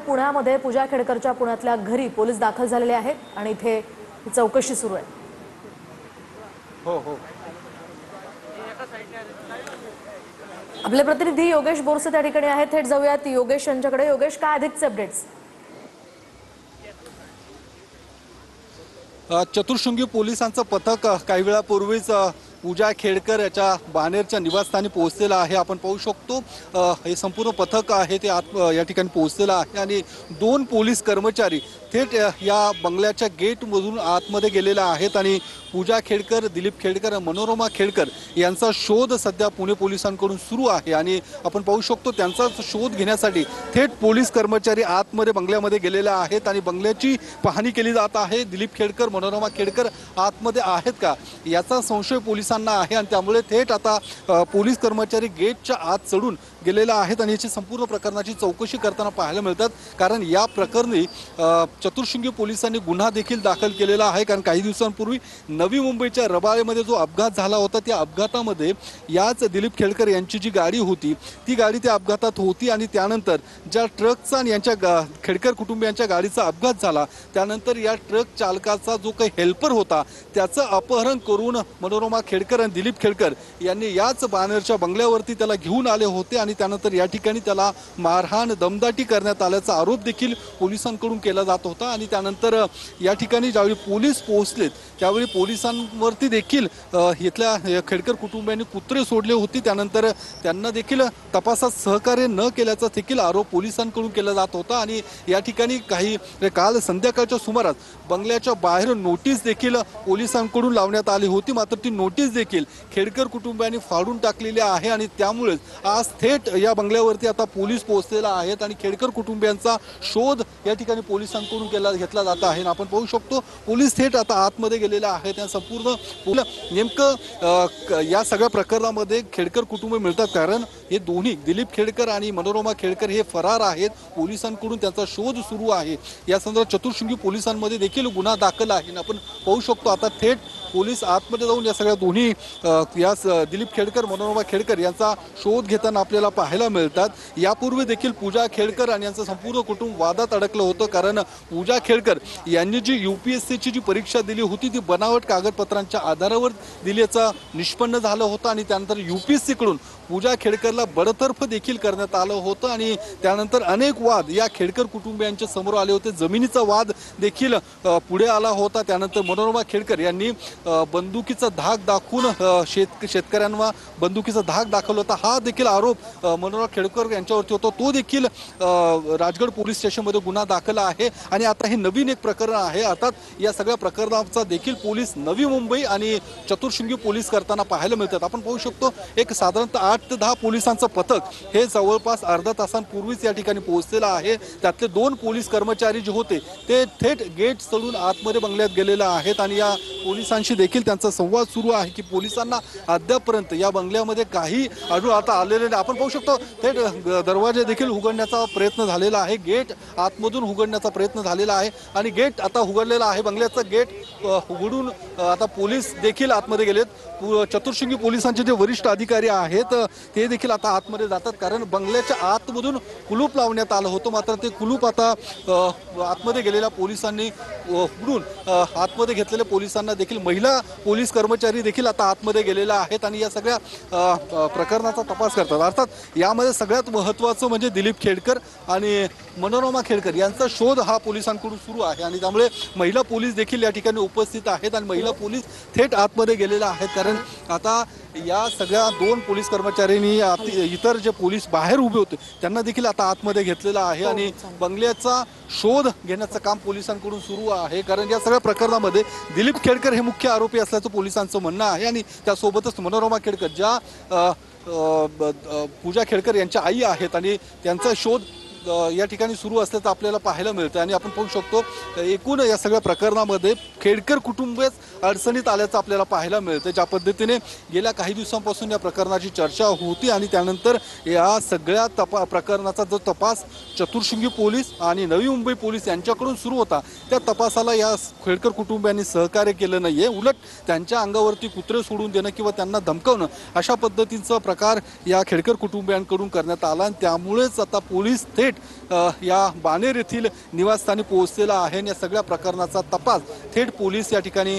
पुण्यामध्ये पूजा खेडकरच्या पुण्यातल्या घरी पोलीस दाखल झालेले आहेत आणि इथे चौकशी सुरू आहे। आपले प्रतिनिधी योगेश बोरसे त्या ठिकाणी आहेत, थेट जाऊयात योगेश यांच्याकडे। योगेश, काय अधिकचे अपडेट्स? चतुर्शृंगी पोलिसांचं पथक काही वेळापूर्वीच पूजा खेडकर याच्या बानेरच्या निवासस्थानी पोहोचलेलं आहे। आपण पाहू शकतो हे संपूर्ण पथक आहे ते या ठिकाणी पोहोचलेलं आहे आणि 2 पोलीस कर्मचारी थेट या बंगल्याच्या गेटमधून आतमध्ये गेलेले आहेत आणि पूजा खेडकर, दिलीप खेडकर, मनोरमा खेडकर यांचा शोध सध्या पुणे पोलिसांकडून सुरू आहे आणि आपण पाहू शकतो त्यांचा शोध घेण्यासाठी थेट पोलीस कर्मचारी आतमध्ये बंगल्यामध्ये गेलेले आहेत आणि बंगल्याची पाहणी केली जात आहे। दिलीप खेडकर, मनोरमा खेडकर आतमध्ये आहेत का याचा संशय पोलिसांना आहे आणि त्यामुळे थेट आता पोलीस कर्मचारी गेटच्या आत चढून गेलेले आहेत आणि याची संपूर्ण प्रकरणाची चौकशी करताना पाहायला मिळतात। कारण या प्रकरणी चतुर्शृंगी पोलिसांनी गुन्हा देखील दाखल केलेला आहे। कारण काही दिवसांपूर्वी नवी मुंबईच्या रबाळेमध्ये जो अपघात झाला होता त्या अपघातामध्ये याच दिलीप खेडकर यांची जी गाडी होती ती गाडी त्या अपघातात होती आणि त्यानंतर ज्या ट्रकचा आणि यांच्या खेडकर कुटुंबियांच्या गाडीचा अपघात झाला त्यानंतर या ट्रक चालकाचा जो काही हेल्पर होता त्याचं अपहरण करून मनोरमा खेडकर आणि दिलीप खेडकर यांनी याच बानेरच्या बंगल्यावरती त्याला घेऊन आले होते आणि त्यानंतर या ठिकाणी त्याला मारहाण, दमदाटी करण्यात आल्याचा आरोप देखील पोलिसांकडून केला जात होता आणि त्यानंतर या ठिकाणी ज्यावेळी पोलीस पोहोचलेत त्यावेळी पोलिसांवरती देखील इथल्या खेडकर कुटुंबियांनी कुत्रे सोडले होते। त्यानंतर त्यांना देखील तपासात सहकार्य न केल्याचा देखील आरोप पोलिसांकडून केला जात होता आणि या ठिकाणी काल संध्याकाळच्या सुमारास बंगल्याच्या बाहेर नोटीस देखील पोलिसांकडून लावण्यात आली होती। मात्र ती नोटीस देखील खेडकर कुटुंबियांनी फाडून टाकलेली आहे आणि त्यामुळेच आज थेट या बंगल्यावरती आता पोलीस पोहोचलेला आहेत आणि खेडकर कुटुंबियांचा शोध या ठिकाणी पोलिसांकडून घेतला जात आहे। आपण पाहू शकतो पोलीस थेट आता आतमध्ये गेलेले आहेत। त्या संपूर्ण नेमकं या सगळ्या प्रकरणामध्ये खेडकर कुटुंब मिळतात कारण हे दोन्ही दिलीप खेडकर आणि मनोरमा खेडकर हे फरार आहेत। पोलिसांकडून त्यांचा शोध सुरू आहे। या संदर्भात चतुर्शृंगी पोलिसांमध्ये देखील गुन्हा दाखल आहे। आपण पाहू शकतो आता थेट पोलीस आतमध्ये जाऊन या सगळ्या दोन्ही या दिलीप खेडकर, मनोरमा खेडकर यांचा शोध घेताना आपल्याला पाहायला मिळतात। यापूर्वी देखील पूजा खेडकर आणि यांचं संपूर्ण कुटुंब वादात अडकलं होतं कारण पूजा खेडकर यांनी जी UPSCची जी परीक्षा दिली होती ती बनावट कागदपत्रांच्या आधारावर दिल्याचं निष्पन्न झालं होतं आणि त्यानंतर UPSC कडून पूजा खेडकरला बडतर्फ देखील करण्यात आलं होतं आणि त्यानंतर अनेक वाद या खेडकर कुटुंबियांच्या समोर आले होते। जमिनीचा वाद देखील पुढे आला होता। त्यानंतर मनोरमा खेडकर यांनी बंदुकीचा धाक दाखवून शेतकऱ्यांना बंदुकीचा धाक दाखवला होता हा देखील आरोप मनोरमा खेडकर यांच्यावरती होता। तो देखील राजगड पोलीस स्टेशनमध्ये गुन्हा दाखल आहे आणि आता हे नवीन एक प्रकरण आहे। अर्थात या सगळ्या प्रकरणाचा देखील पोलीस नवी मुंबई आणि चतुर्शृंगी पोलीस करताना पाहायला मिळतात। आपण पाहू शकतो एक साधारणतः 8 ते 10 पोलिसांचं पथक हे जवळपास अर्धा तासांपूर्वीच या ठिकाणी पोहोचलेलं आहे। त्यातले 2 पोलीस कर्मचारी जे होते ते थेट गेट चढून आतमध्ये बंगल्यात गेलेले आहेत आणि या पोलिसांशी देखील त्यांचा संवाद सुरू आहे की पोलिसांना अद्यापर्यंत या बंगल्यामध्ये काही आढळून आता आलेले नाही। आपण पाहू शकतो थेट दरवाजे देखील उघडण्याचा प्रयत्न झालेला आहे। गेट आतमधून उघडण्याचा प्रयत्न झालेला आहे आणि गेट आता उघडलेला आहे। बंगल्याचं गेट उघडून आता पोलीस देखील आतमध्ये गेलेत। चतुर्शृंगी पोलिसांचे जे वरिष्ठ अधिकारी आहेत ते देखील आता आतमध्ये जातात कारण बंगल्याच्या आतमधून कुलूप लावण्यात आलं होतं मात्र ते कुलूप आता आतमध्ये गेलेल्या पोलिसांनी उघडून आतमध्ये घेतलेल्या पोलिसांना देखील महिला पोलीस कर्मचारी देखील आता आतमध्ये गेलेले आहेत आणि या सगळ्या प्रकरणाचा तपास करतात। अर्थात यामध्ये सगळ्यात महत्त्वाचं म्हणजे दिलीप खेडकर आणि मनोरमा खेडकर यांचा शोध हा पोलिसांकडून सुरू आहे आणि त्यामुळे महिला पोलीस देखील या ठिकाणी उपस्थित आहेत आणि महिला पोलीस थेट आतमध्ये गेलेले आहेत कारण आता या सगळ्या 2 पोलीस कर्मचाऱ्यांनी इतर जे पोलीस बाहेर उभे होते त्यांना देखील आता आतमध्ये घेतलेलं आहे आणि बंगल्याचा शोध घेण्याचं काम पोलिसांकडून सुरू आहे। कारण या सगळ्या प्रकरणामध्ये दिलीप खेडकर हे मुख्य आरोपी असल्याचं पोलिसांचं म्हणणं आहे आणि त्यासोबतच मनोरमा खेडकर ज्या पूजा खेडकर यांच्या आई आहेत आणि त्यांचा शोध या ठिकाणी सुरू असल्याचं आपल्याला पाहायला मिळतं आणि आपण पाहू शकतो एकूण या सगळ्या प्रकरणामध्ये खेडकर कुटुंबच अडचणीत आल्याचं आपल्याला पाहायला मिळतं। ज्या पद्धतीने गेल्या काही दिवसांपासून या प्रकरणाची चर्चा होती आणि त्यानंतर या सगळ्या प्रकरणाचा जो तपास चतुर्शृंगी पोलीस आणि नवी मुंबई पोलीस यांच्याकडून सुरू होता त्या तपासाला या खेडकर कुटुंबियांनी सहकार्य केलं नाहीये। उलट त्यांच्या अंगावरती कुत्रे सोडून देणं किंवा त्यांना धमकावणं अशा पद्धतीचा प्रकार या खेडकर कुटुंबियांकडून करण्यात आला आणि त्यामुळेच आता पोलीस थेट या बाणेर येथील निवासस्थानी पोहोचलेला आहे आणि या सगळ्या प्रकरणाचा तपास थेट पोलीस या ठिकाणी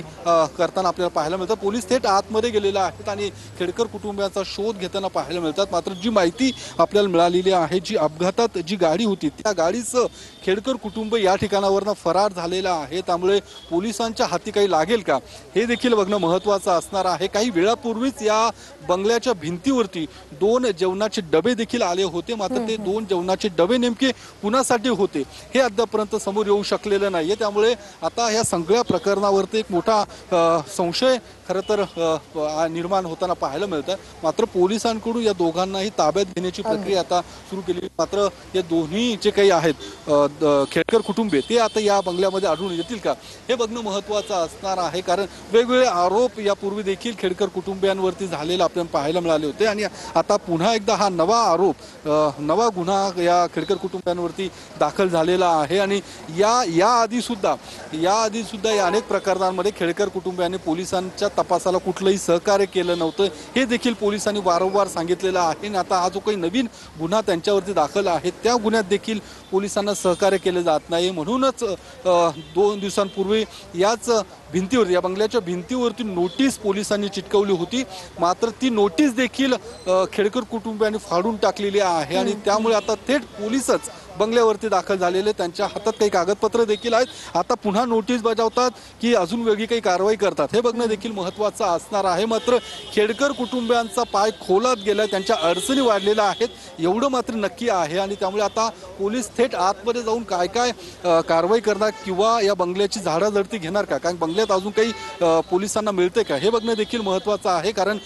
करताना आपल्याला पाहायला मिळतं। पोलीस थेट आतमध्ये गेलेले आहेत आणि खेडकर कुटुंबियांचा शोध घेताना पाहायला मिळतात। मात्र जी माहिती आपल्याला मिळालेली आहे, जी अपघातात जी गाडी होती त्या गाडीचं खेडकर कुटुंब या ठिकाणावरनं फरार झालेला आहे। त्यामुळे पोलिसांच्या हाती काही लागेल का हे देखील बघणं महत्त्वाचं असणार आहे। काही वेळापूर्वीच या बंगल्याच्या भिंतीवरती 2 जेवणाचे डबे देखील आले होते, मात्र ते 2 जेवणाचे डबे नेमके कुणासाठी होते हे अद्यापर्यंत समोर येऊ शकलेलं नाहीये। त्यामुळे आता या सगळ्या प्रकरणावरती एक मोठा संशय खरं तर निर्माण होताना पाहायला मिळतं। मात्र पोलिसांकडून या दोघांनाही ताब्यात घेण्याची प्रक्रिया आता सुरू केली। मात्र या दोन्ही जे काही आहेत खेडकर कुटुंबीय ते आता या बंगल्यामध्ये आढळून येतील का हे बघणं महत्त्वाचं असणार आहे। कारण वेगवेगळे आरोप यापूर्वी देखील खेडकर कुटुंबियांवरती झालेला आपल्याला पाहायला मिळाले होते आणि आता पुन्हा एकदा हा नवा आरोप नवा गुन्हा या खेडकर कुटुंबियांवरती दाखल झालेला आहे। आणि याआधी सुद्धा या अनेक प्रकरणांमध्ये खेडकर कुटुंबियांनी पोलिसांच्या तपासाला कुठलंही सहकार्य केलं नव्हतं हे देखील पोलिसांनी वारंवार सांगितलेलं आहे। आणि आता हा जो काही नवीन गुन्हा त्यांच्यावरती दाखल आहे त्या गुन्ह्यात देखील पोलिसांना सहकार्य केले जात नाही। म्हणूनच 2 दिवसांपूर्वी याच भिंतीवरती या बंगल्याच्या भिंतीवरती नोटीस पोलिसांनी चिटकवली होती, मात्र ती नोटीस देखील खेडकर कुटुंबियांनी फाडून टाकलेली आहे। आणि त्यामुळे आता थेट पोलीसच बंगल्यावरती दाखल झालेले, त्यांच्या हातात काही कागदपत्र देखील आहेत। आता पुन्हा नोटीस बजावतात की अजून वेगळी काही कारवाई करतात हे बघणं देखील महत्त्वाचं असणार आहे। मात्र खेडकर कुटुंबियांचा पाय खोलात गेलाय, त्यांच्या अडचणी वाढलेल्या आहेत एवढं मात्र नक्की आहे। आणि त्यामुळे आता पोलीस थेट आतमध्ये जाऊन काय कारवाई करणार किंवा या बंगल्याची झाडाझडती घेणार का, कारण बंगल्यात अजून काही पोलिसांना मिळते का हे बघणं देखील महत्त्वाचं आहे। कारण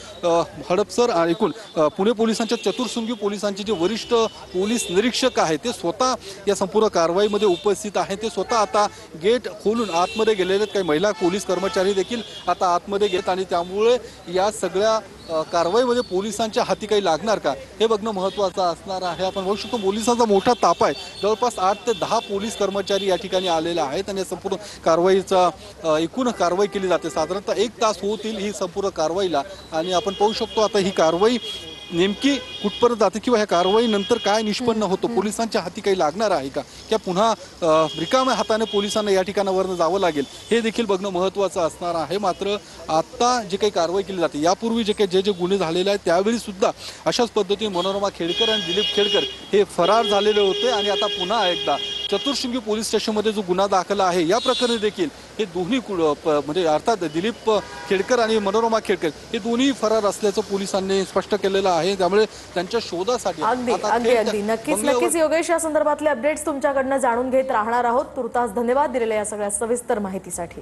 हडपसर एकूण पुणे पोलिसांच्या चतुर्शृंगी पोलिसांचे जे वरिष्ठ पोलीस निरीक्षक आहेत ते स्वतः या संपूर्ण कारवाईमध्ये उपस्थित आहेत। ते स्वतः आता गेट खोलून आतमध्ये गेलेले काही महिला पोलीस कर्मचारी देखील आता आतमध्ये गेलेत आणि त्यामुळे या सगळ्या कारवाईमध्ये पोलिसांच्या हाती काही लागणार का हे बघणं महत्त्वाचं असणार आहे। आपण बघू शकतो पोलिसांचा मोठा ताप आहे, जवळपास 8 ते 10 पोलीस कर्मचारी या ठिकाणी आलेले आहेत आणि संपूर्ण कारवाईचा एकूण कारवाई केली जाते। साधारणतः 1 तास होतील ही संपूर्ण कारवाईला आणि आपण पाहू शकतो आता ही कारवाई नेमकी कुठपर्यंत जाते किंवा ह्या कारवाईनंतर काय निष्पन्न होतं, पोलिसांच्या हाती काही लागणार आहे का किंवा पुन्हा रिकाम्या हाताने पोलिसांना या ठिकाणावरून जावं लागेल हे देखील बघणं महत्त्वाचं असणार आहे। मात्र आता जे काही कारवाई केली जाते यापूर्वी जे काही जे गुन्हे झालेले आहेत त्यावेळी सुद्धा अशाच पद्धतीने मनोरमा खेडकर आणि दिलीप खेडकर हे फरार झालेले होते आणि आता पुन्हा एकदा चतुर्शृंगी पोलीस स्टेशनमध्ये जो गुन्हा दाखल आहे या प्रकरणी देखील हे दोन्ही म्हणजे अर्थात दिलीप खेडकर आणि मनोरमा खेडकर हे दोन्ही फरार असल्याचं पोलिसांनी स्पष्ट केलेलं आहे। त्यामुळे त्यांच्या शोधासाठी नक्कीच योगेश या संदर्भातले अपडेट्स तुमच्याकडनं जाणून घेत राहणार आहोत। तुर्तास धन्यवाद दिलेल्या या सगळ्या सविस्तर माहितीसाठी।